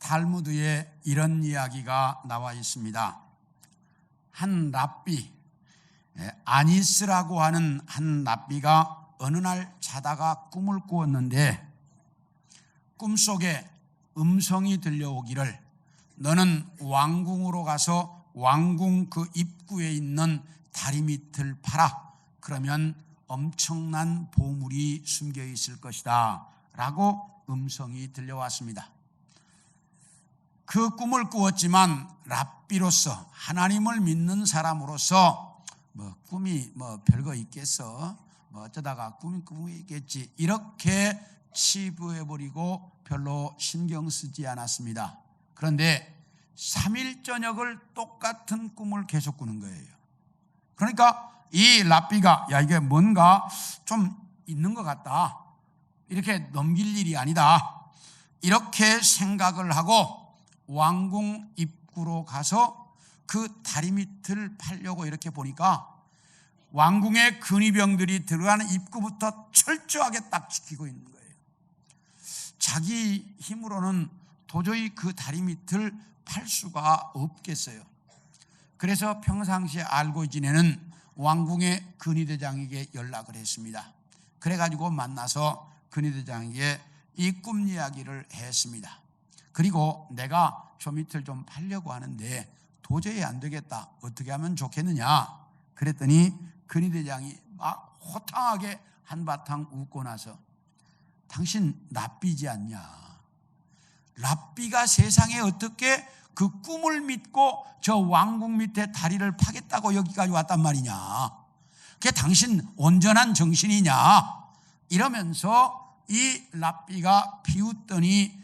탈무드에 이런 이야기가 나와 있습니다. 한 랍비, 아니스라고 하는 한 랍비가 어느 날 자다가 꿈을 꾸었는데 꿈속에 음성이 들려오기를 너는 왕궁으로 가서 왕궁 그 입구에 있는 다리 밑을 파라. 그러면 엄청난 보물이 숨겨 있을 것이다 라고 음성이 들려왔습니다. 그 꿈을 꾸었지만 랍비로서 하나님을 믿는 사람으로서 꿈이 별거 있겠어, 어쩌다가 꿈이 있겠지, 이렇게 치부해버리고 별로 신경 쓰지 않았습니다. 그런데 3일 저녁을 똑같은 꿈을 계속 꾸는 거예요. 그러니까 이 랍비가 야, 이게 뭔가 좀 있는 것 같다, 이렇게 넘길 일이 아니다, 이렇게 생각을 하고 왕궁 입구로 가서 그 다리 밑을 파려고 이렇게 보니까 왕궁의 근위병들이 들어가는 입구부터 철저하게 딱 지키고 있는 거예요. 자기 힘으로는 도저히 그 다리 밑을 팔 수가 없겠어요. 그래서 평상시에 알고 지내는 왕궁의 근위대장에게 연락을 했습니다. 그래가지고 만나서 근위대장에게 이 꿈 이야기를 했습니다. 그리고 내가 저 밑을 좀 팔려고 하는데 도저히 안 되겠다, 어떻게 하면 좋겠느냐 그랬더니 근위대장이 막 호탕하게 한바탕 웃고 나서 당신 랍비지 않냐, 랍비가 세상에 어떻게 그 꿈을 믿고 저 왕궁 밑에 다리를 파겠다고 여기까지 왔단 말이냐, 그게 당신 온전한 정신이냐, 이러면서 이 랍비가 비웃더니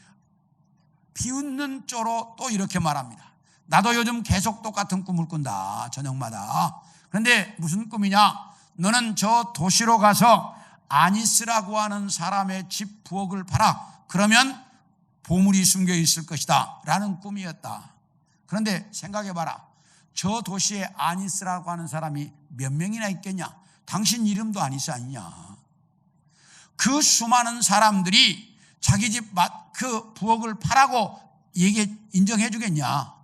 비웃는 쪼로 또 이렇게 말합니다. 나도 요즘 계속 똑같은 꿈을 꾼다, 저녁마다. 그런데 무슨 꿈이냐, 너는 저 도시로 가서 아니스라고 하는 사람의 집 부엌을 팔아. 그러면 보물이 숨겨 있을 것이다 라는 꿈이었다. 그런데 생각해봐라, 저 도시에 아니스라고 하는 사람이 몇 명이나 있겠냐, 당신 이름도 아니스 아니냐. 그 수많은 사람들이 자기 집 그 부엌을 파라고 인정해 주겠냐.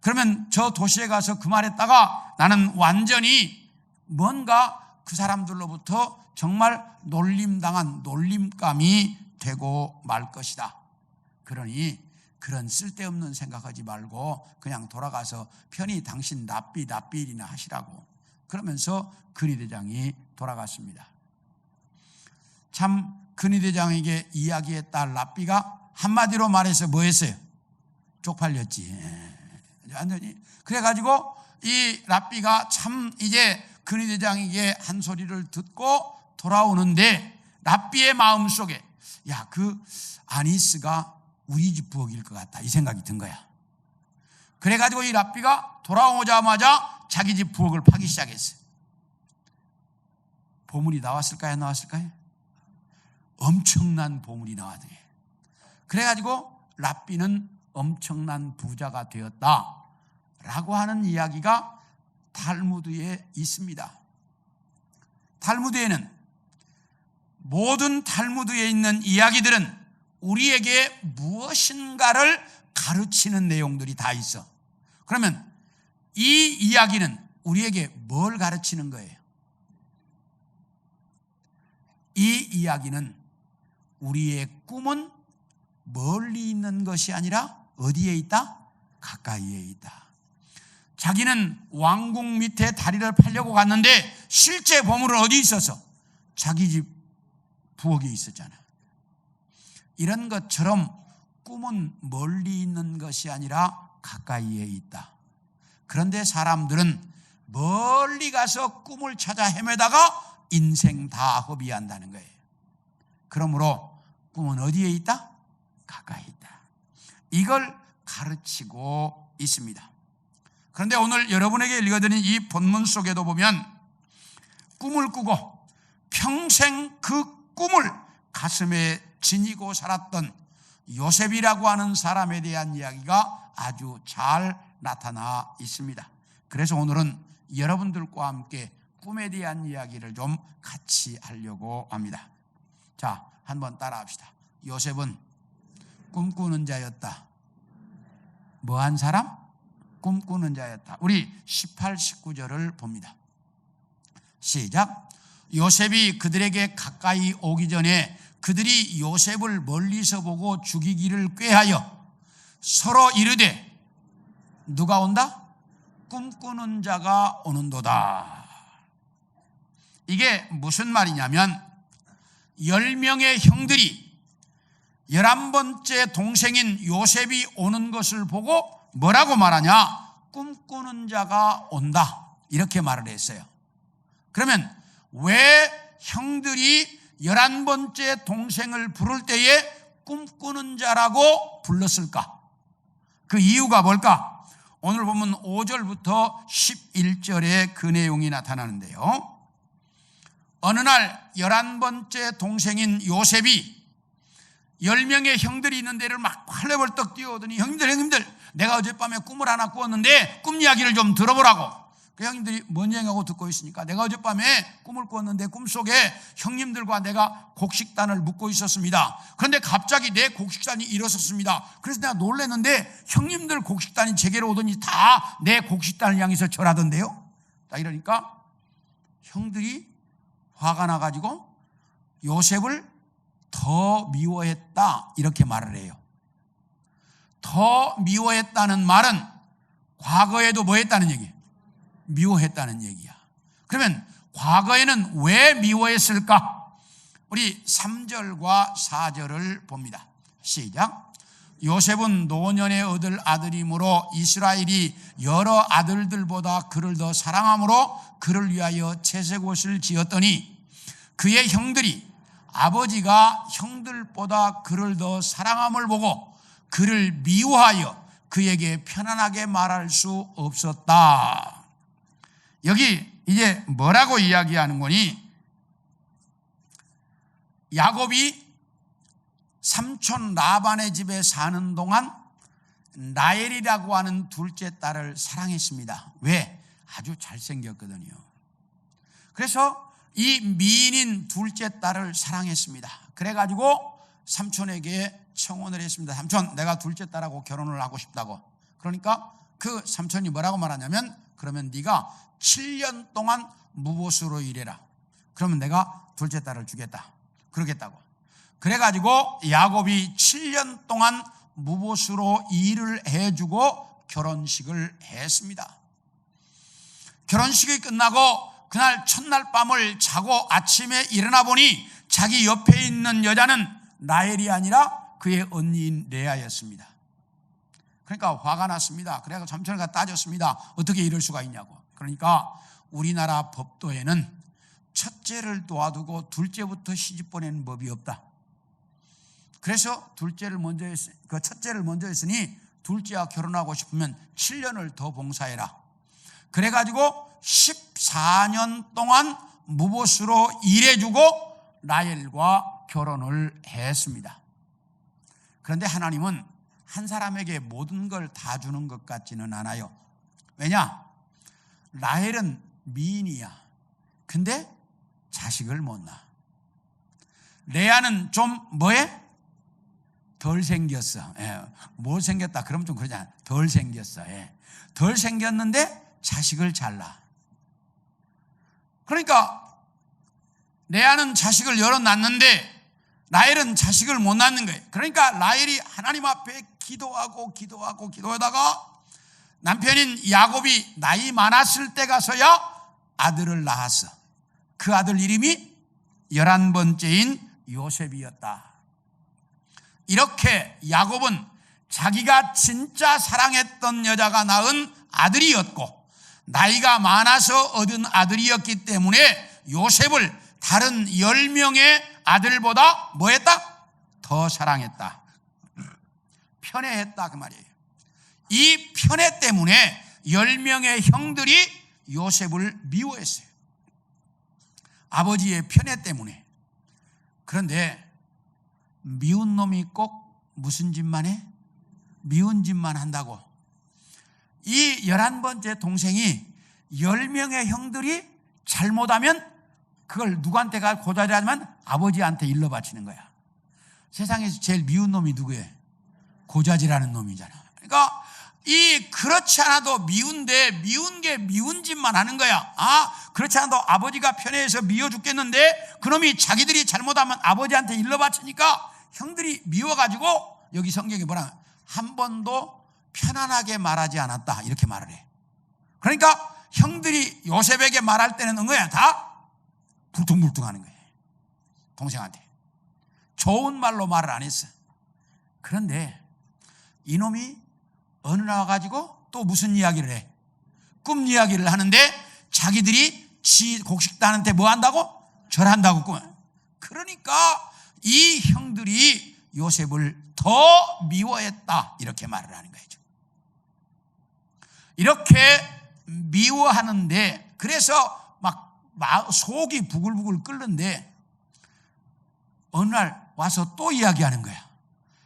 그러면 저 도시에 가서 그 말했다가 나는 완전히 뭔가 그 사람들로부터 정말 놀림당한 놀림감이 되고 말 것이다. 그러니 그런 쓸데없는 생각하지 말고 그냥 돌아가서 편히 당신 납비일이나 하시라고. 그러면서 근위대장이 돌아갔습니다. 참 근위대장에게 이야기했다 랍비가 한마디로 말해서 뭐 했어요? 쪽팔렸지. 완전히. 그래가지고 이 랍비가 참 이제 근위대장에게 한 소리를 듣고 돌아오는데 랍비의 마음속에 야, 그 아니스가 우리 집 부엌일 것 같다, 이 생각이 든 거야. 그래가지고 이 랍비가 돌아오자마자 자기 집 부엌을 파기 시작했어요. 보물이 나왔을까요? 나왔을까요? 엄청난 보물이 나왔더니. 그래가지고 랍비는 엄청난 부자가 되었다라고 하는 이야기가 탈무드에 있습니다. 탈무드에는, 모든 탈무드에 있는 이야기들은 우리에게 무엇인가를 가르치는 내용들이 다 있어. 그러면 이 이야기는 우리에게 뭘 가르치는 거예요? 이 이야기는 우리의 꿈은 멀리 있는 것이 아니라 어디에 있다? 가까이에 있다. 자기는 왕궁 밑에 다리를 팔려고 갔는데 실제 보물은 어디 있었어? 자기 집 부엌에 있었잖아. 이런 것처럼 꿈은 멀리 있는 것이 아니라 가까이에 있다. 그런데 사람들은 멀리 가서 꿈을 찾아 헤매다가 인생 다 허비한다는 거예요. 그러므로 꿈은 어디에 있다? 가까이 있다. 이걸 가르치고 있습니다. 그런데 오늘 여러분에게 읽어드린 이 본문 속에도 보면 꿈을 꾸고 평생 그 꿈을 가슴에 지니고 살았던 요셉이라고 하는 사람에 대한 이야기가 아주 잘 나타나 있습니다. 그래서 오늘은 여러분들과 함께 꿈에 대한 이야기를 좀 같이 하려고 합니다. 자, 한번 따라 합시다. 요셉은 꿈꾸는 자였다. 뭐한 사람? 꿈꾸는 자였다. 우리 18, 19절을 봅니다. 시작. 요셉이 그들에게 가까이 오기 전에 그들이 요셉을 멀리서 보고 죽이기를 꾀하여 서로 이르되 누가 온다? 꿈꾸는 자가 오는도다. 이게 무슨 말이냐면 10명의 형들이 11번째 동생인 요셉이 오는 것을 보고 뭐라고 말하냐? 꿈꾸는 자가 온다. 이렇게 말을 했어요. 그러면 왜 형들이 11번째 동생을 부를 때에 꿈꾸는 자라고 불렀을까? 그 이유가 뭘까? 오늘 보면 5절부터 11절에 그 내용이 나타나는데요. 어느 날 11번째 동생인 요셉이 10명의 형들이 있는 데를 막 헐레벌떡 뛰어오더니 형님들 내가 어젯밤에 꿈을 하나 꾸었는데 꿈 이야기를 좀 들어보라고. 그 형님들이 뭔 얘기하고 듣고 있으니까 내가 어젯밤에 꿈을 꾸었는데 꿈속에 형님들과 내가 곡식단을 묶고 있었습니다. 그런데 갑자기 내 곡식단이 일어섰습니다. 그래서 내가 놀랐는데 형님들 곡식단이 제게로 오더니 다 내 곡식단을 향해서 절하던데요. 딱 이러니까 형들이 화가 나가지고 요셉을 더 미워했다 이렇게 말을 해요. 더 미워했다는 말은 과거에도 뭐 했다는 얘기예요? 미워했다는 얘기야. 그러면 과거에는 왜 미워했을까? 우리 3절과 4절을 봅니다. 시작. 요셉은 노년에 얻을 아들이므로 이스라엘이 여러 아들들보다 그를 더 사랑함으로 그를 위하여 채색옷을 지었더니 그의 형들이 아버지가 형들보다 그를 더 사랑함을 보고 그를 미워하여 그에게 편안하게 말할 수 없었다. 여기 이제 뭐라고 이야기하는 거니? 야곱이 삼촌 라반의 집에 사는 동안 라헬이라고 하는 둘째 딸을 사랑했습니다. 왜? 아주 잘생겼거든요. 그래서 이 미인인 둘째 딸을 사랑했습니다. 그래가지고 삼촌에게 청혼을 했습니다. 삼촌, 내가 둘째 딸하고 결혼을 하고 싶다고. 그러니까 그 삼촌이 뭐라고 말하냐면 그러면 네가 7년 동안 무보수로 일해라. 그러면 내가 둘째 딸을 주겠다. 그러겠다고. 그래가지고 야곱이 7년 동안 무보수로 일을 해주고 결혼식을 했습니다. 결혼식이 끝나고 그날 첫날 밤을 자고 아침에 일어나 보니 자기 옆에 있는 여자는 라헬이 아니라 그의 언니인 레아였습니다. 그러니까 화가 났습니다. 그래서 삼촌이가 따졌습니다. 어떻게 이럴 수가 있냐고. 그러니까 우리나라 법도에는 첫째를 도와두고 둘째부터 시집 보내는 법이 없다. 그래서 첫째를 먼저 했으니 둘째와 결혼하고 싶으면 7년을 더 봉사해라. 그래가지고 14년 동안 무보수로 일해주고 라헬과 결혼을 했습니다. 그런데 하나님은 한 사람에게 모든 걸 다 주는 것 같지는 않아요. 왜냐? 라헬은 미인이야. 근데 자식을 못 낳아. 레아는 좀 뭐해? 덜 생겼어. 뭘 생겼다 그러면 좀 그러잖아. 덜 생겼어. 덜 생겼는데 자식을 잘 낳아. 그러니까 레아는 자식을 여러 낳는데 라헬은 자식을 못 낳는 거예요. 그러니까 라헬이 하나님 앞에 기도하다가 남편인 야곱이 나이 많았을 때 가서야 아들을 낳았어. 그 아들 이름이 11번째인 요셉이었다. 이렇게 야곱은 자기가 진짜 사랑했던 여자가 낳은 아들이었고 나이가 많아서 얻은 아들이었기 때문에 요셉을 다른 10명의 아들보다 뭐했다? 더 사랑했다. 편애했다 그 말이에요. 이 편애 때문에 10명의 형들이 요셉을 미워했어요. 아버지의 편애 때문에. 그런데 미운 놈이 꼭 무슨 짓만 해? 미운 짓만 한다고. 이 11번째 동생이 10명의 형들이 잘못하면 그걸 누구한테 가 고자질하지만 아버지한테 일러 바치는 거야. 세상에서 제일 미운 놈이 누구예요? 고자질하는 놈이잖아. 그러니까 그렇지 않아도 미운데 미운 게 미운 짓만 하는 거야. 그렇지 않아도 아버지가 편해서 미워 죽겠는데 그놈이 자기들이 잘못하면 아버지한테 일러 바치니까 형들이 미워가지고, 여기 성경에 뭐라, 한 번도 편안하게 말하지 않았다 이렇게 말을 해. 그러니까 형들이 요셉에게 말할 때는 거야 다 불퉁불퉁하는 거예요. 동생한테 좋은 말로 말을 안 했어. 그런데 이놈이 어느 날 와가지고 또 무슨 이야기를 해? 꿈 이야기를 하는데 자기들이 지 곡식단한테 뭐 한다고? 절한다고 꿈. 그러니까 이 형들이 요셉을 더 미워했다 이렇게 말을 하는 거죠. 이렇게 미워하는데, 그래서 막 속이 부글부글 끓는데 어느 날 와서 또 이야기하는 거야.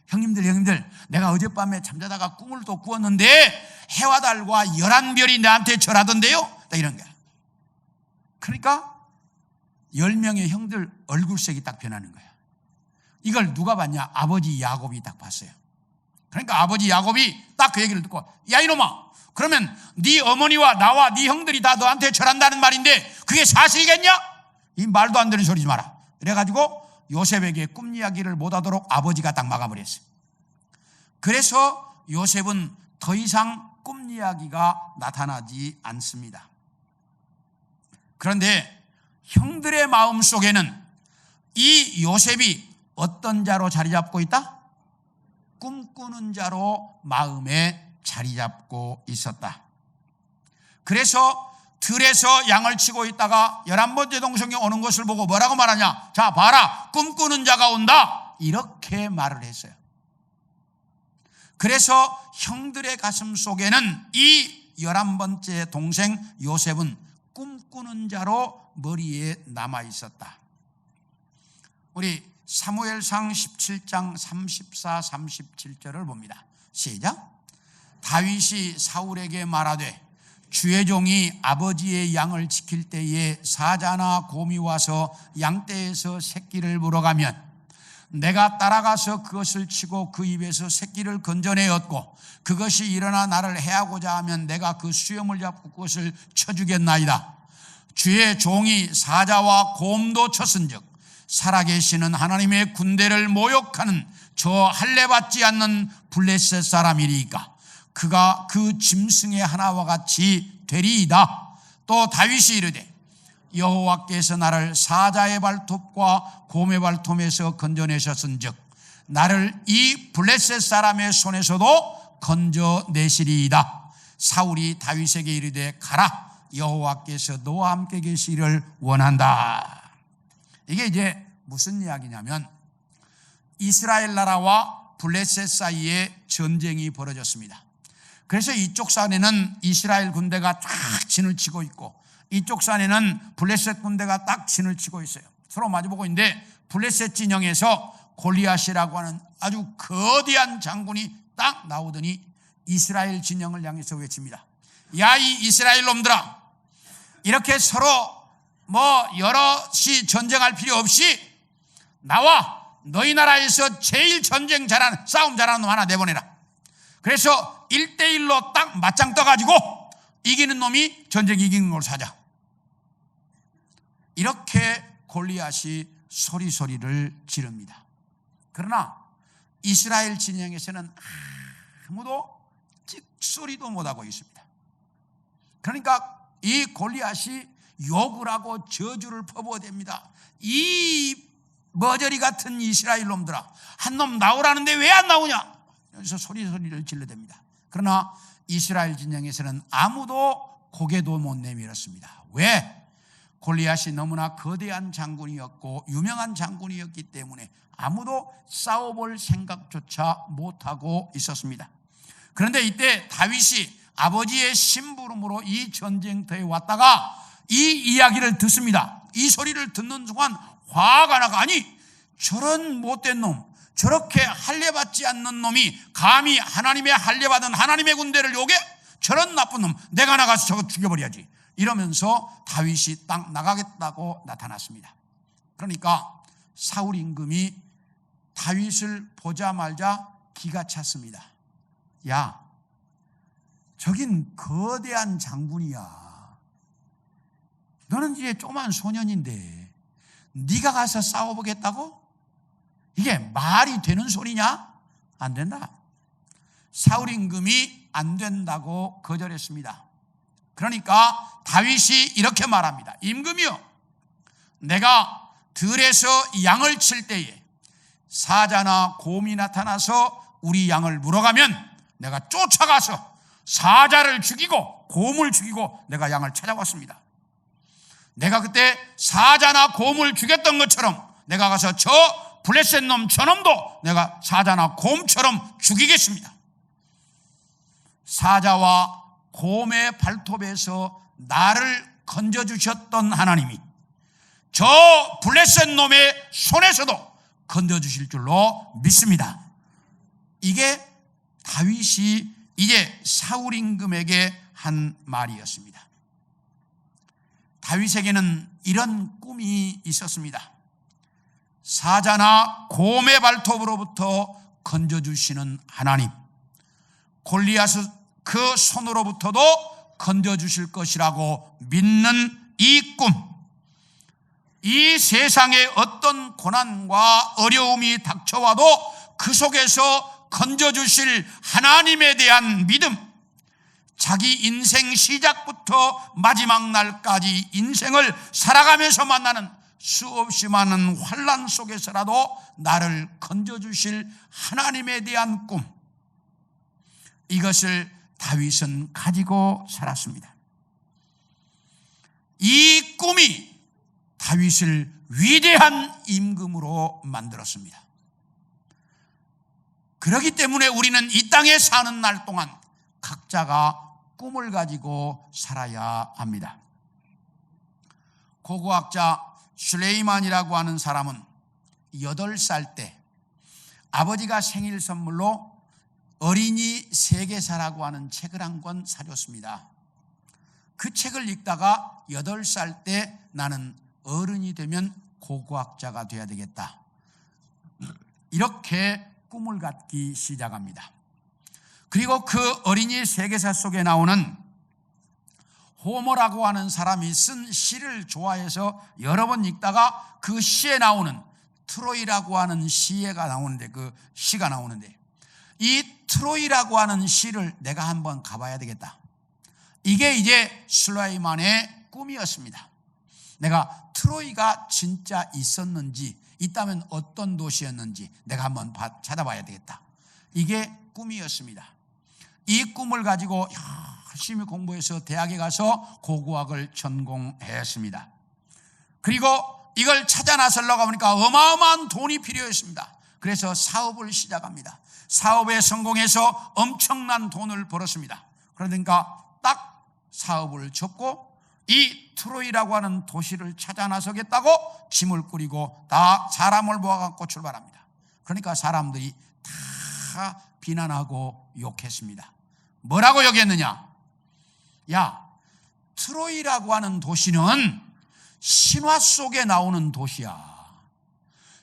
형님들, 내가 어젯밤에 잠자다가 꿈을 또 꾸었는데 해와 달과 11별이 나한테 절하던데요? 딱 이런 거야. 그러니까 10명의 형들 얼굴색이 딱 변하는 거야. 이걸 누가 봤냐? 아버지 야곱이 딱 봤어요. 그러니까 아버지 야곱이 딱 그 얘기를 듣고, 야 이놈아, 그러면 네 어머니와 나와 네 형들이 다 너한테 절한다는 말인데 그게 사실이겠냐? 이 말도 안 되는 소리지 마라. 그래가지고 요셉에게 꿈 이야기를 못하도록 아버지가 딱 막아버렸어요. 그래서 요셉은 더 이상 꿈 이야기가 나타나지 않습니다. 그런데 형들의 마음 속에는 이 요셉이 어떤 자로 자리 잡고 있다? 꿈꾸는 자로 마음에 자리 잡고 있었다. 그래서 들에서 양을 치고 있다가 11번째 동생이 오는 것을 보고 뭐라고 말하냐? 자 봐라, 꿈꾸는 자가 온다 이렇게 말을 했어요. 그래서 형들의 가슴 속에는 이 11번째 동생 요셉은 꿈꾸는 자로 머리에 남아 있었다. 우리 사무엘상 17장 34, 37절을 봅니다. 시작. 다윗이 사울에게 말하되 주의 종이 아버지의 양을 지킬 때에 사자나 곰이 와서 양떼에서 새끼를 물어가면 내가 따라가서 그것을 치고 그 입에서 새끼를 건져내 얻고 그것이 일어나 나를 해하고자 하면 내가 그 수염을 잡고 그것을 쳐주겠나이다. 주의 종이 사자와 곰도 쳤은즉 살아계시는 하나님의 군대를 모욕하는 저 할례받지 않는 블레셋 사람이리이까 그가 그 짐승의 하나와 같이 되리이다. 또 다윗이 이르되 여호와께서 나를 사자의 발톱과 곰의 발톱에서 건져내셨은즉 나를 이 블레셋 사람의 손에서도 건져내시리이다. 사울이 다윗에게 이르되 가라, 여호와께서 너와 함께 계시기를 원한다. 이게 이제 무슨 이야기냐면 이스라엘 나라와 블레셋 사이에 전쟁이 벌어졌습니다. 그래서 이쪽 산에는 이스라엘 군대가 딱 진을 치고 있고 이쪽 산에는 블레셋 군대가 딱 진을 치고 있어요. 서로 마주보고 있는데 블레셋 진영에서 골리앗이라고 하는 아주 거대한 장군이 딱 나오더니 이스라엘 진영을 향해서 외칩니다. 야, 이 이스라엘 놈들아, 이렇게 서로 여럿이 전쟁할 필요 없이 나와 너희 나라에서 제일 전쟁 잘하는, 싸움 잘하는 놈 하나 내보내라. 그래서 1대1로 딱 맞짱 떠가지고 이기는 놈이 전쟁 이기는 걸로 사자. 이렇게 골리앗이 소리를 지릅니다. 그러나 이스라엘 진영에서는 아무도 찍소리도 못하고 있습니다. 그러니까 이 골리앗이 욕을 하고 저주를 퍼부어댑니다. 이 머저리 같은 이스라엘 놈들아, 한 놈 나오라는데 왜 안 나오냐? 그래서 소리를 질러댑니다. 그러나 이스라엘 진영에서는 아무도 고개도 못 내밀었습니다. 왜? 골리앗이 너무나 거대한 장군이었고 유명한 장군이었기 때문에 아무도 싸워볼 생각조차 못하고 있었습니다. 그런데 이때 다윗이 아버지의 심부름으로 이 전쟁터에 왔다가 이 이야기를 듣습니다. 이 소리를 듣는 순간 화가 나가, 아니 저런 못된 놈, 저렇게 할례받지 않는 놈이 감히 하나님의 할례받은 하나님의 군대를 욕해? 저런 나쁜 놈, 내가 나가서 저거 죽여버려야지. 이러면서 다윗이 딱 나가겠다고 나타났습니다. 그러니까 사울 임금이 다윗을 보자마자 기가 찼습니다. 야, 저긴 거대한 장군이야. 너는 이제 조그만 소년인데 네가 가서 싸워보겠다고? 이게 말이 되는 소리냐? 안 된다. 사울 임금이 안 된다고 거절했습니다. 그러니까 다윗이 이렇게 말합니다. 임금이요, 내가 들에서 양을 칠 때에 사자나 곰이 나타나서 우리 양을 물어가면 내가 쫓아가서 사자를 죽이고 곰을 죽이고 내가 양을 찾아왔습니다. 내가 그때 사자나 곰을 죽였던 것처럼 내가 가서 저 블레셋 놈 저놈도 내가 사자나 곰처럼 죽이겠습니다. 사자와 곰의 발톱에서 나를 건져주셨던 하나님이 저 블레셋 놈의 손에서도 건져주실 줄로 믿습니다. 이게 다윗이 이제 사울 임금에게 한 말이었습니다. 다윗에게는 이런 꿈이 있었습니다. 사자나 곰의 발톱으로부터 건져주시는 하나님, 골리앗 그 손으로부터도 건져주실 것이라고 믿는 이 꿈, 이 세상에 어떤 고난과 어려움이 닥쳐와도 그 속에서 건져주실 하나님에 대한 믿음, 자기 인생 시작부터 마지막 날까지 인생을 살아가면서 만나는 수없이 많은 환난 속에서라도 나를 건져주실 하나님에 대한 꿈, 이것을 다윗은 가지고 살았습니다. 이 꿈이 다윗을 위대한 임금으로 만들었습니다. 그렇기 때문에 우리는 이 땅에 사는 날 동안 각자가 꿈을 가지고 살아야 합니다. 고고학자 술레이만이라고 하는 사람은 8살 때 아버지가 생일 선물로 어린이 세계사라고 하는 책을 한 권 사줬습니다. 그 책을 읽다가 8살 때 나는 어른이 되면 고고학자가 돼야 되겠다, 이렇게 꿈을 갖기 시작합니다. 그리고 그 어린이 세계사 속에 나오는 호모라고 하는 사람이 쓴 시를 좋아해서 여러 번 읽다가 그 시에 나오는 트로이라고 하는 시가 나오는데, 그 시가 나오는데 이 트로이라고 하는 시를 내가 한번 가봐야 되겠다. 이게 이제 술레이만의 꿈이었습니다. 내가 트로이가 진짜 있었는지, 있다면 어떤 도시였는지 내가 한번 찾아봐야 되겠다. 이게 꿈이었습니다. 이 꿈을 가지고 열심히 공부해서 대학에 가서 고고학을 전공했습니다. 그리고 이걸 찾아 나서려고 하니까 어마어마한 돈이 필요했습니다. 그래서 사업을 시작합니다. 사업에 성공해서 엄청난 돈을 벌었습니다. 그러니까 딱 사업을 접고 이 트로이라고 하는 도시를 찾아 나서겠다고 짐을 꾸리고 다 사람을 모아갖고 출발합니다. 그러니까 사람들이 다 비난하고 욕했습니다. 뭐라고 욕했느냐? 야, 트로이라고 하는 도시는 신화 속에 나오는 도시야.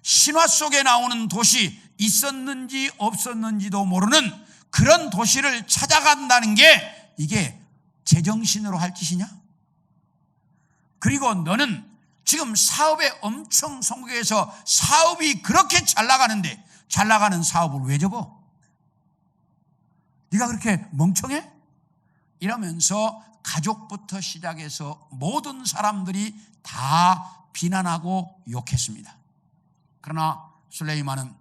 신화 속에 나오는 도시, 있었는지 없었는지도 모르는 그런 도시를 찾아간다는 게 이게 제정신으로 할 짓이냐? 그리고 너는 지금 사업에 엄청 성공해서 사업이 그렇게 잘 나가는데 잘 나가는 사업을 왜 접어? 네가 그렇게 멍청해? 이러면서 가족부터 시작해서 모든 사람들이 다 비난하고 욕했습니다. 그러나 술레이만은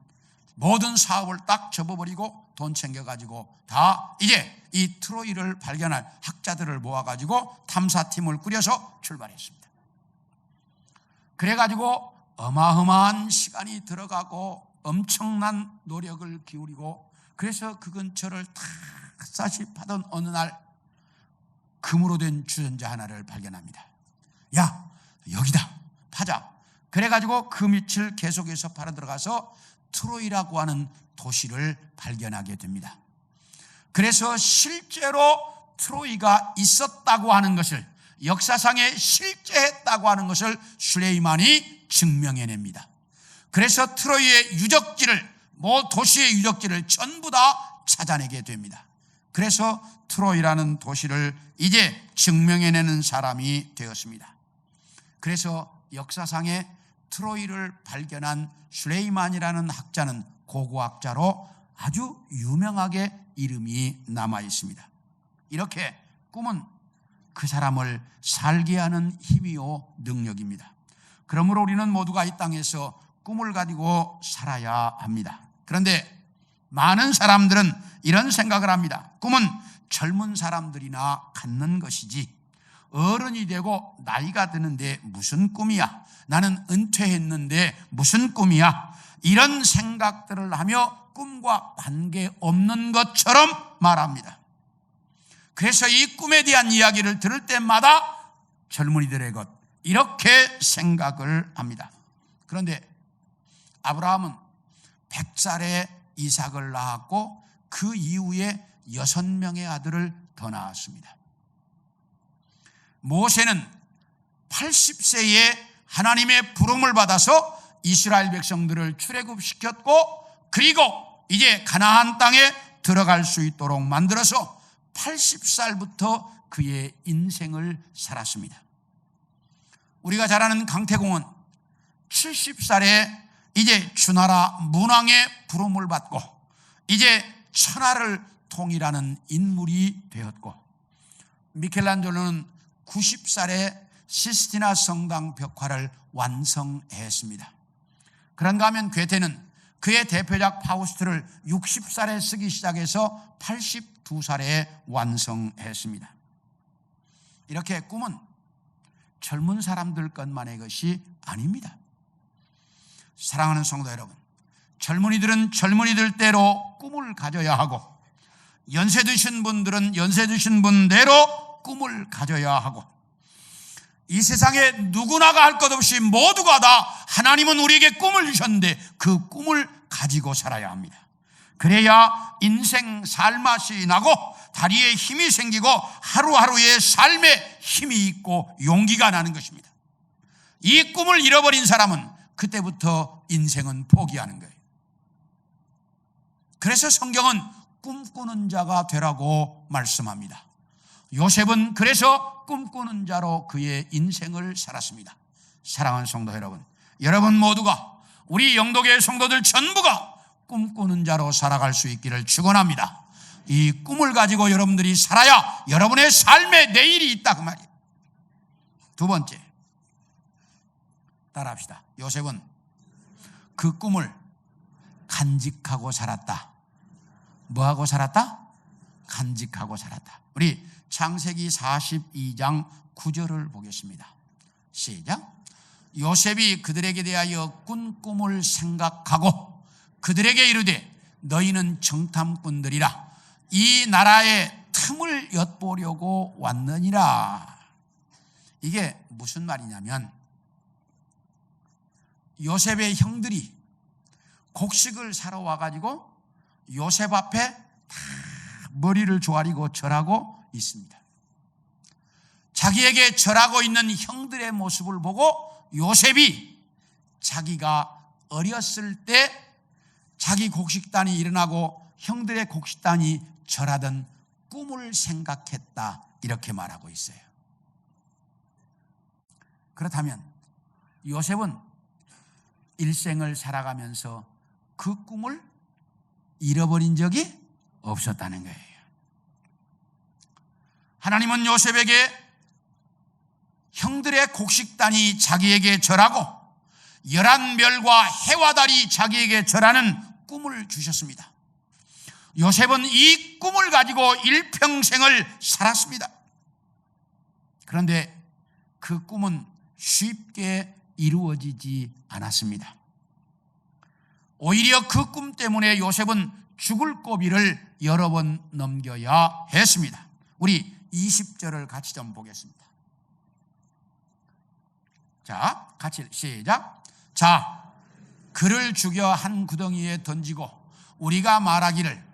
모든 사업을 딱 접어버리고 돈 챙겨가지고 다 이제 이 트로이를 발견할 학자들을 모아가지고 탐사팀을 꾸려서 출발했습니다. 그래가지고 어마어마한 시간이 들어가고 엄청난 노력을 기울이고, 그래서 그 근처를 다 사십하던 어느 날 금으로 된 주전자 하나를 발견합니다. 야, 여기다, 파자. 그래가지고 그 밑을 계속해서 팔아 들어가서 트로이라고 하는 도시를 발견하게 됩니다. 그래서 실제로 트로이가 있었다고 하는 것을, 역사상에 실제했다고 하는 것을 술레이만이 증명해냅니다. 그래서 트로이의 유적지를, 도시의 유적지를 전부 다 찾아내게 됩니다. 그래서 트로이라는 도시를 이제 증명해내는 사람이 되었습니다. 그래서 역사상에 트로이를 발견한 슐레이만이라는 학자는 고고학자로 아주 유명하게 이름이 남아 있습니다. 이렇게 꿈은 그 사람을 살게 하는 힘이요 능력입니다. 그러므로 우리는 모두가 이 땅에서 꿈을 가지고 살아야 합니다. 그런데 많은 사람들은 이런 생각을 합니다. 꿈은 젊은 사람들이나 갖는 것이지 어른이 되고 나이가 드는데 무슨 꿈이야? 나는 은퇴했는데 무슨 꿈이야? 이런 생각들을 하며 꿈과 관계없는 것처럼 말합니다. 그래서 이 꿈에 대한 이야기를 들을 때마다 젊은이들의 것 이렇게 생각을 합니다. 그런데 아브라함은 100살에 이삭을 낳았고 그 이후에 6명의 아들을 더 낳았습니다. 모세는 80세에 하나님의 부름을 받아서 이스라엘 백성들을 출애굽시켰고 그리고 이제 가나안 땅에 들어갈 수 있도록 만들어서 80살부터 그의 인생을 살았습니다. 우리가 잘 아는 강태공은 70살에 이제 주나라 문왕의 부름을 받고 이제 천하를 통일하는 인물이 되었고 미켈란젤로는 90살에 시스티나 성당 벽화를 완성했습니다. 그런가 하면 괴테는 그의 대표작 파우스트를 60살에 쓰기 시작해서 82살에 완성했습니다. 이렇게 꿈은 젊은 사람들 것만의 것이 아닙니다. 사랑하는 성도 여러분, 젊은이들은 젊은이들대로 꿈을 가져야 하고 연세 드신 분들은 연세 드신 분대로 꿈을 가져야 하고 이 세상에 누구나가 할 것 없이 모두가 다 하나님은 우리에게 꿈을 주셨는데 그 꿈을 가지고 살아야 합니다. 그래야 인생 살맛이 나고 다리에 힘이 생기고 하루하루의 삶에 힘이 있고 용기가 나는 것입니다. 이 꿈을 잃어버린 사람은 그때부터 인생은 포기하는 거예요. 그래서 성경은 꿈꾸는 자가 되라고 말씀합니다. 요셉은 그래서 꿈꾸는 자로 그의 인생을 살았습니다. 사랑하는 성도 여러분, 여러분 모두가 우리 영도교회 성도들 전부가 꿈꾸는 자로 살아갈 수 있기를 축원합니다. 이 꿈을 가지고 여러분들이 살아야 여러분의 삶에 내일이 있다 그 말이에요. 두 번째, 따라합시다. 요셉은 그 꿈을 간직하고 살았다. 뭐하고 살았다? 간직하고 살았다. 우리 창세기 42장 9절을 보겠습니다. 시작. 요셉이 그들에게 대하여 꾼 꿈을 생각하고 그들에게 이르되 너희는 정탐꾼들이라 이 나라의 틈을 엿보려고 왔느니라. 이게 무슨 말이냐면 요셉의 형들이 곡식을 사러 와가지고 요셉 앞에 다 머리를 조아리고 절하고 있습니다. 자기에게 절하고 있는 형들의 모습을 보고 요셉이 자기가 어렸을 때 자기 곡식단이 일어나고 형들의 곡식단이 절하던 꿈을 생각했다 이렇게 말하고 있어요. 그렇다면 요셉은 일생을 살아가면서 그 꿈을 잃어버린 적이 없었다는 거예요. 하나님은 요셉에게 형들의 곡식단이 자기에게 절하고 11별과 해와 달이 자기에게 절하는 꿈을 주셨습니다. 요셉은 이 꿈을 가지고 일평생을 살았습니다. 그런데 그 꿈은 쉽게 이루어지지 않았습니다. 오히려 그 꿈 때문에 요셉은 죽을 고비를 여러 번 넘겨야 했습니다. 우리 20절을 같이 좀 보겠습니다. 자, 같이 시작. 자, 그를 죽여 한 구덩이에 던지고 우리가 말하기를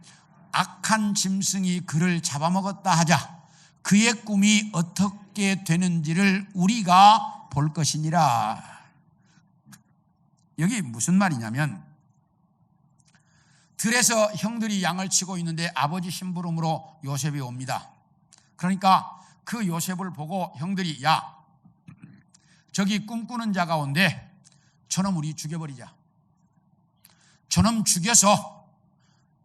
악한 짐승이 그를 잡아먹었다 하자. 그의 꿈이 어떻게 되는지를 우리가 볼 것이니라. 여기 무슨 말이냐면 들에서 형들이 양을 치고 있는데 아버지 심부름으로 요셉이 옵니다. 그러니까 그 요셉을 보고 형들이 야, 저기 꿈꾸는 자가 온대. 저놈 우리 죽여버리자. 저놈 죽여서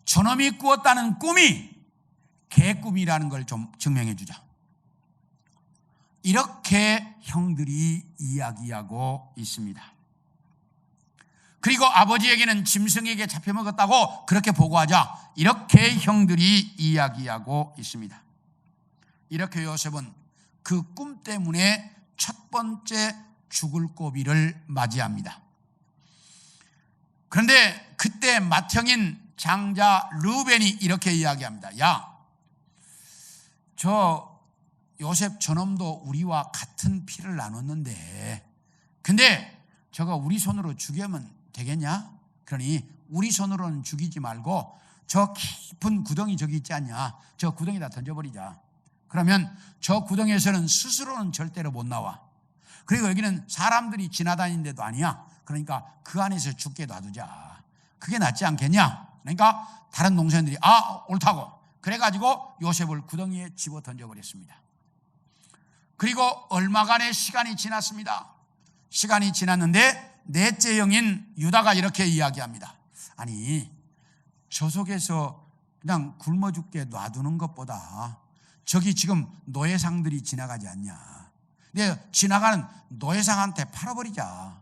저놈이 꾸었다는 꿈이 개꿈이라는 걸 좀 증명해 주자. 이렇게 형들이 이야기하고 있습니다. 그리고 아버지에게는 짐승에게 잡혀먹었다고 그렇게 보고하자. 이렇게 형들이 이야기하고 있습니다. 이렇게 요셉은 그 꿈 때문에 첫 번째 죽을 고비를 맞이합니다. 그런데 그때 맏형인 장자 르우벤이 이렇게 이야기합니다. 야, 저 요셉 저놈도 우리와 같은 피를 나눴는데 근데 저거 우리 손으로 죽이면 되겠냐? 그러니 우리 손으로는 죽이지 말고 저 깊은 구덩이 저기 있지 않냐? 저 구덩이다 던져버리자. 그러면 저 구덩이에서는 스스로는 절대로 못 나와. 그리고 여기는 사람들이 지나다니는 데도 아니야. 그러니까 그 안에서 죽게 놔두자. 그게 낫지 않겠냐? 그러니까 다른 농사인들이 옳다고 그래가지고 요셉을 구덩이에 집어 던져버렸습니다. 그리고 얼마간의 시간이 지났습니다. 시간이 지났는데 넷째 형인 유다가 이렇게 이야기합니다. 아니, 저 속에서 그냥 굶어 죽게 놔두는 것보다 저기 지금 노예상들이 지나가지 않냐. 근데 지나가는 노예상한테 팔아버리자.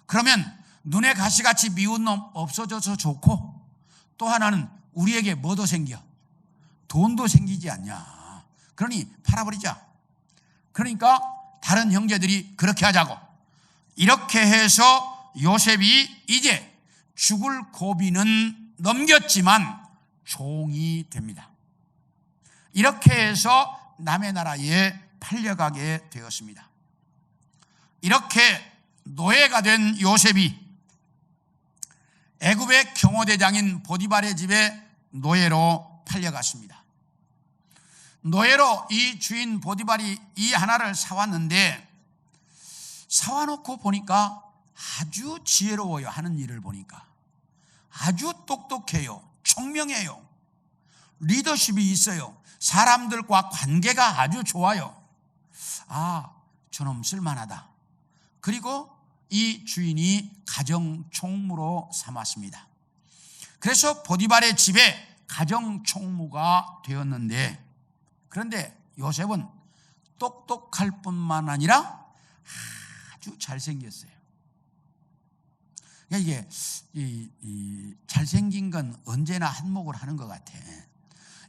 그러면 눈에 가시같이 미운 놈 없어져서 좋고 또 하나는 우리에게 뭐도 생겨? 돈도 생기지 않냐. 그러니 팔아버리자. 그러니까 다른 형제들이 그렇게 하자고. 이렇게 해서 요셉이 이제 죽을 고비는 넘겼지만 종이 됩니다. 이렇게 해서 남의 나라에 팔려가게 되었습니다. 이렇게 노예가 된 요셉이 애굽의 경호대장인 보디발의 집에 노예로 팔려갔습니다. 노예로 이 주인 보디발이 이 하나를 사왔는데 사와놓고 보니까 아주 지혜로워요. 하는 일을 보니까 아주 똑똑해요. 총명해요. 리더십이 있어요. 사람들과 관계가 아주 좋아요. 저놈 쓸만하다. 그리고 이 주인이 가정총무로 삼았습니다. 그래서 보디발의 집에 가정총무가 되었는데 그런데 요셉은 똑똑할 뿐만 아니라 아주 잘생겼어요. 이게 잘생긴 건 언제나 한몫을 하는 것 같아.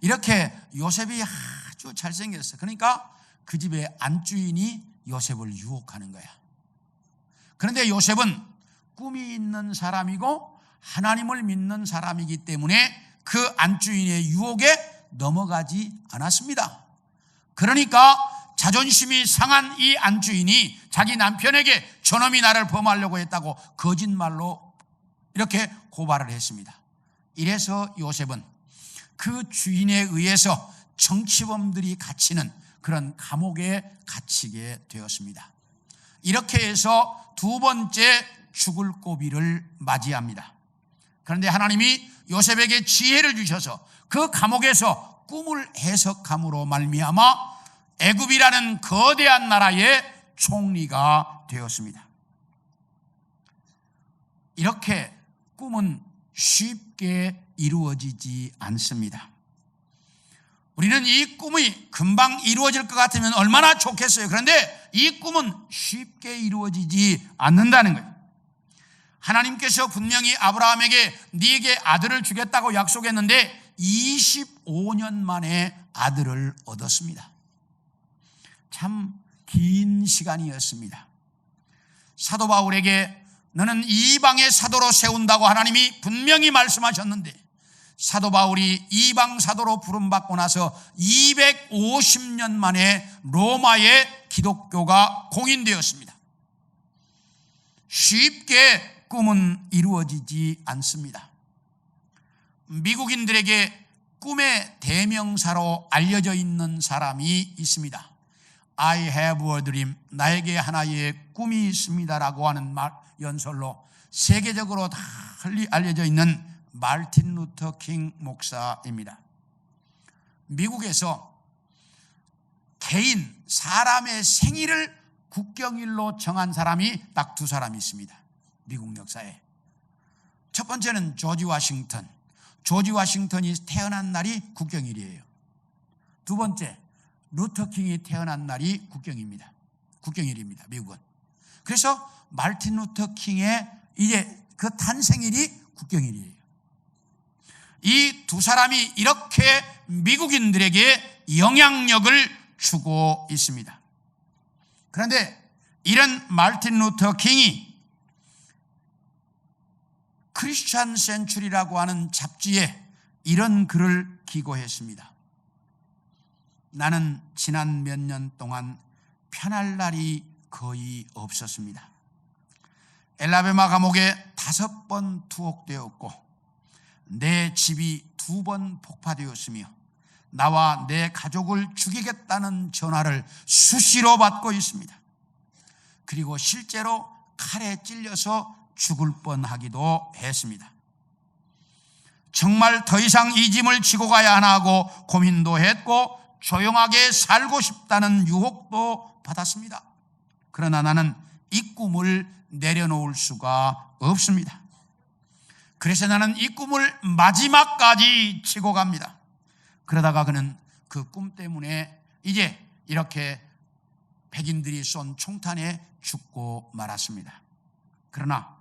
이렇게 요셉이 아주 잘생겼어. 그러니까 그 집의 안주인이 요셉을 유혹하는 거야. 그런데 요셉은 꿈이 있는 사람이고 하나님을 믿는 사람이기 때문에 그 안주인의 유혹에 넘어가지 않았습니다. 그러니까 자존심이 상한 이 안주인이 자기 남편에게 저놈이 나를 범하려고 했다고 거짓말로 이렇게 고발을 했습니다. 이래서 요셉은 그 주인에 의해서 정치범들이 갇히는 그런 감옥에 갇히게 되었습니다. 이렇게 해서 두 번째 죽을 고비를 맞이합니다. 그런데 하나님이 요셉에게 지혜를 주셔서 그 감옥에서 꿈을 해석함으로 말미암아 애굽이라는 거대한 나라의 총리가 되었습니다. 이렇게 꿈은 쉽게 이루어지지 않습니다. 우리는 이 꿈이 금방 이루어질 것 같으면 얼마나 좋겠어요. 그런데 이 꿈은 쉽게 이루어지지 않는다는 거예요. 하나님께서 분명히 아브라함에게 네게 아들을 주겠다고 약속했는데 25년 만에 아들을 얻었습니다. 참 긴 시간이었습니다. 사도 바울에게 너는 이방의 사도로 세운다고 하나님이 분명히 말씀하셨는데 사도 바울이 이방 사도로 부름받고 나서 250년 만에 로마의 기독교가 공인되었습니다. 쉽게 꿈은 이루어지지 않습니다. 미국인들에게 꿈의 대명사로 알려져 있는 사람이 있습니다. I have a dream. 나에게 하나의 꿈이 있습니다라고 하는 말 연설로 세계적으로 다 알려져 있는 말틴 루터 킹 목사입니다. 미국에서 개인 사람의 생일을 국경일로 정한 사람이 딱 두 사람이 있습니다. 미국 역사에. 첫 번째는 조지 워싱턴. 조지 워싱턴이 태어난 날이 국경일이에요. 두 번째, 루터 킹이 태어난 날이 국경일입니다. 미국은. 그래서 말틴 루터 킹의 이제 그 탄생일이 국경일이에요. 이 두 사람이 이렇게 미국인들에게 영향력을 주고 있습니다. 그런데 이런 말틴 루터 킹이 크리스천 센츄리라고 하는 잡지에 이런 글을 기고했습니다. 나는 지난 몇 년 동안 편할 날이 거의 없었습니다. 엘라베마 감옥에 5번 투옥되었고 내 집이 2번 폭파되었으며 나와 내 가족을 죽이겠다는 전화를 수시로 받고 있습니다. 그리고 실제로 칼에 찔려서 죽을 뻔하기도 했습니다. 정말 더 이상 이 짐을 지고 가야 하나 하고 고민도 했고 조용하게 살고 싶다는 유혹도 받았습니다. 그러나 나는 이 꿈을 내려놓을 수가 없습니다. 그래서 나는 이 꿈을 마지막까지 지고 갑니다. 그러다가 그는 그 꿈 때문에 이제 이렇게 백인들이 쏜 총탄에 죽고 말았습니다. 그러나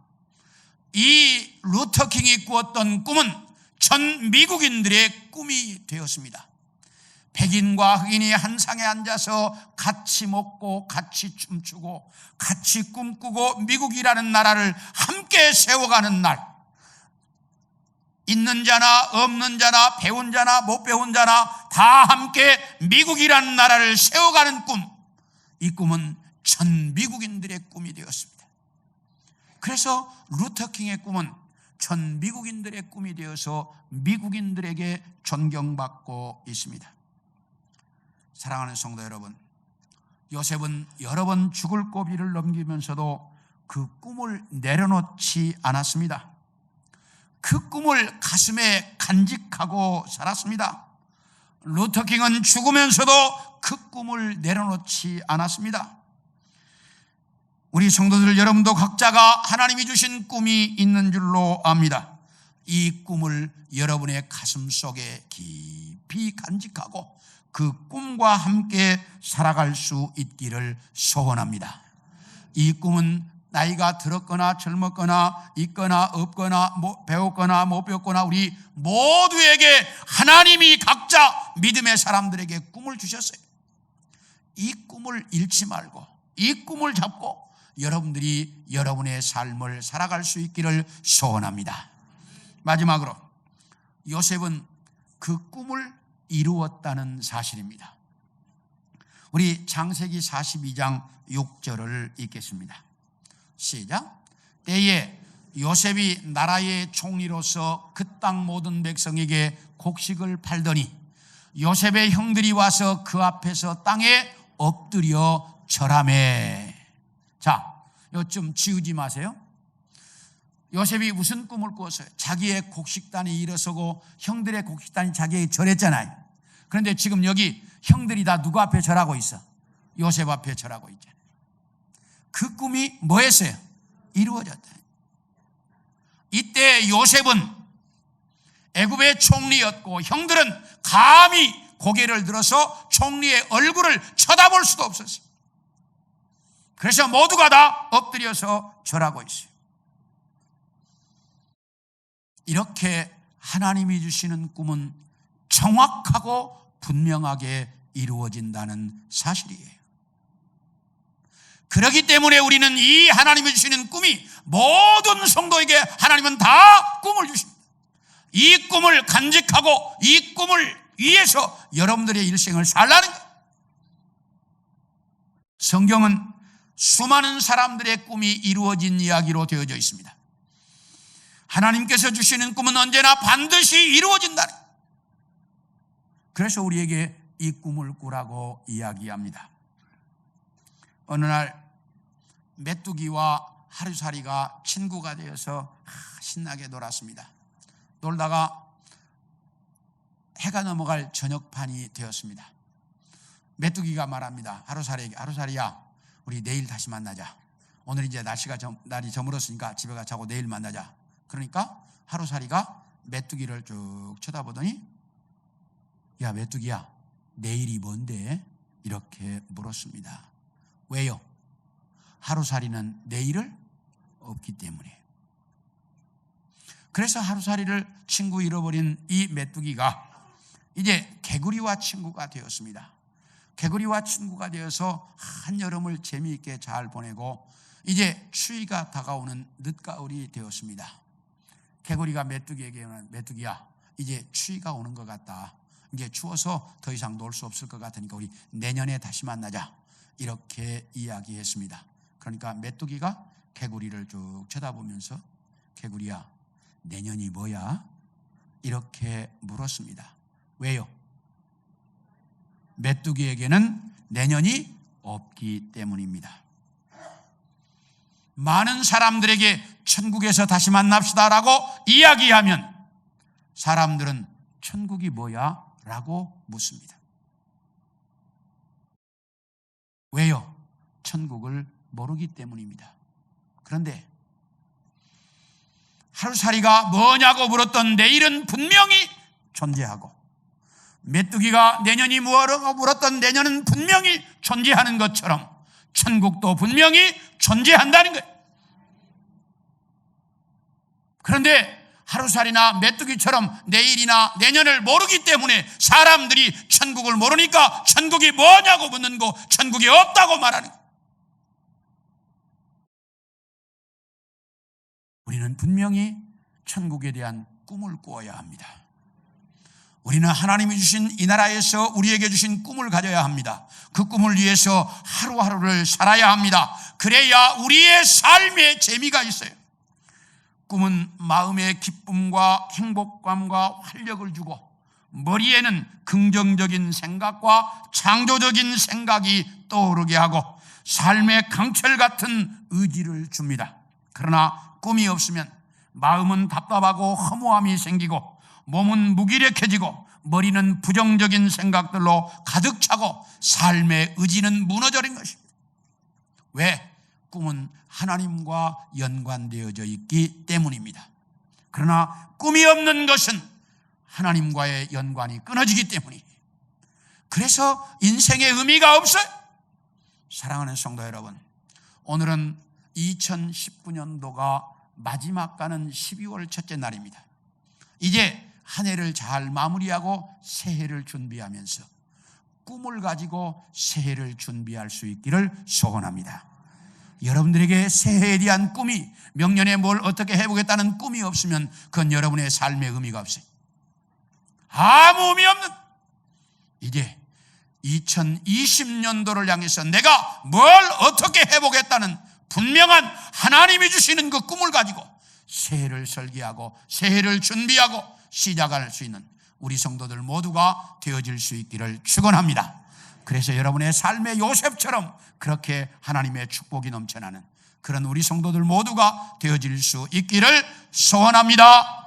이 루터 킹이 꾸었던 꿈은 전 미국인들의 꿈이 되었습니다. 백인과 흑인이 한 상에 앉아서 같이 먹고 같이 춤추고 같이 꿈꾸고 미국이라는 나라를 함께 세워가는 날, 있는 자나 없는 자나 배운 자나 못 배운 자나 다 함께 미국이라는 나라를 세워가는 꿈, 이 꿈은 전 미국인들의 꿈이 되었습니다. 그래서 루터 킹의 꿈은 전 미국인들의 꿈이 되어서 미국인들에게 존경받고 있습니다. 사랑하는 성도 여러분, 요셉은 여러 번 죽을 고비를 넘기면서도 그 꿈을 내려놓지 않았습니다. 그 꿈을 가슴에 간직하고 살았습니다. 루터 킹은 죽으면서도 그 꿈을 내려놓지 않았습니다. 우리 성도들 여러분도 각자가 하나님이 주신 꿈이 있는 줄로 압니다. 이 꿈을 여러분의 가슴 속에 깊이 간직하고 그 꿈과 함께 살아갈 수 있기를 소원합니다. 이 꿈은 나이가 들었거나 젊었거나 있거나 없거나 배웠거나 못 배웠거나 우리 모두에게 하나님이 각자 믿음의 사람들에게 꿈을 주셨어요. 이 꿈을 잃지 말고 이 꿈을 잡고 여러분들이 여러분의 삶을 살아갈 수 있기를 소원합니다. 마지막으로 요셉은 그 꿈을 이루었다는 사실입니다. 우리 창세기 42장 6절을 읽겠습니다. 시작. 때에 요셉이 나라의 총리로서 그 땅 모든 백성에게 곡식을 팔더니 요셉의 형들이 와서 그 앞에서 땅에 엎드려 절하매. 자, 이거 좀 지우지 마세요. 요셉이 무슨 꿈을 꾸었어요? 자기의 곡식단이 일어서고 형들의 곡식단이 자기에게 절했잖아요. 그런데 지금 여기 형들이 다 누구 앞에 절하고 있어? 요셉 앞에 절하고 있잖아요. 그 꿈이 뭐였어요? 이루어졌다. 이때 요셉은 애굽의 총리였고 형들은 감히 고개를 들어서 총리의 얼굴을 쳐다볼 수도 없었어요. 그래서 모두가 다 엎드려서 절하고 있어요. 이렇게 하나님이 주시는 꿈은 정확하고 분명하게 이루어진다는 사실이에요. 그렇기 때문에 우리는 이 하나님이 주시는 꿈이 모든 성도에게 하나님은 다 꿈을 주십니다. 이 꿈을 간직하고 이 꿈을 위해서 여러분들의 일생을 살라는 거예요. 성경은 수많은 사람들의 꿈이 이루어진 이야기로 되어져 있습니다. 하나님께서 주시는 꿈은 언제나 반드시 이루어진다는 거예요. 그래서 우리에게 이 꿈을 꾸라고 이야기합니다. 어느 날 메뚜기와 하루살이가 친구가 되어서 신나게 놀았습니다. 놀다가 해가 넘어갈 저녁반이 되었습니다. 메뚜기가 말합니다. 하루살이에게, 하루살이야, 우리 내일 다시 만나자. 오늘 이제 날이 저물었으니까 집에 가 자고 내일 만나자. 그러니까 하루살이가 메뚜기를 쭉 쳐다보더니, 야 메뚜기야, 내일이 뭔데? 이렇게 물었습니다. 왜요? 하루살이는 내일을 없기 때문에. 그래서 하루살이를 친구 잃어버린 이 메뚜기가 이제 개구리와 친구가 되었습니다. 개구리와 친구가 되어서 한여름을 재미있게 잘 보내고 이제 추위가 다가오는 늦가을이 되었습니다. 개구리가 메뚜기에게, 메뚜기야, 이제 추위가 오는 것 같다. 이제 추워서 더 이상 놀 수 없을 것 같으니까 우리 내년에 다시 만나자. 이렇게 이야기했습니다. 그러니까 메뚜기가 개구리를 쭉 쳐다보면서, 개구리야, 내년이 뭐야? 이렇게 물었습니다. 왜요? 메뚜기에게는 내년이 없기 때문입니다. 많은 사람들에게 천국에서 다시 만납시다라고 이야기하면 사람들은 천국이 뭐야? 라고 묻습니다. 왜요? 천국을 모르기 때문입니다. 그런데 하루살이가 뭐냐고 물었던 내일은 분명히 존재하고, 메뚜기가 내년이 뭐라고 물었던 내년은 분명히 존재하는 것처럼 천국도 분명히 존재한다는 거예요. 그런데 하루살이나 메뚜기처럼 내일이나 내년을 모르기 때문에 사람들이 천국을 모르니까 천국이 뭐냐고 묻는 거, 천국이 없다고 말하는 거예요. 우리는 분명히 천국에 대한 꿈을 꾸어야 합니다. 우리는 하나님이 주신 이 나라에서 우리에게 주신 꿈을 가져야 합니다. 그 꿈을 위해서 하루하루를 살아야 합니다. 그래야 우리의 삶에 재미가 있어요. 꿈은 마음의 기쁨과 행복감과 활력을 주고, 머리에는 긍정적인 생각과 창조적인 생각이 떠오르게 하고 삶의 강철 같은 의지를 줍니다. 그러나 꿈이 없으면 마음은 답답하고 허무함이 생기고, 몸은 무기력해지고, 머리는 부정적인 생각들로 가득 차고 삶의 의지는 무너져버린 것입니다. 왜? 꿈은 하나님과 연관되어져 있기 때문입니다. 그러나 꿈이 없는 것은 하나님과의 연관이 끊어지기 때문이에요. 그래서 인생의 의미가 없어요. 사랑하는 성도 여러분, 오늘은 2019년도가 마지막 가는 12월 첫째 날입니다. 이제 한 해를 잘 마무리하고 새해를 준비하면서 꿈을 가지고 새해를 준비할 수 있기를 소원합니다. 여러분들에게 새해에 대한 꿈이, 명년에 뭘 어떻게 해보겠다는 꿈이 없으면 그건 여러분의 삶의 의미가 없어요. 아무 의미 없는, 이제 2020년도를 향해서 내가 뭘 어떻게 해보겠다는 분명한 하나님이 주시는 그 꿈을 가지고 새해를 설계하고 새해를 준비하고 시작할 수 있는 우리 성도들 모두가 되어질 수 있기를 축원합니다. 그래서 여러분의 삶의 요셉처럼 그렇게 하나님의 축복이 넘쳐나는 그런 우리 성도들 모두가 되어질 수 있기를 소원합니다.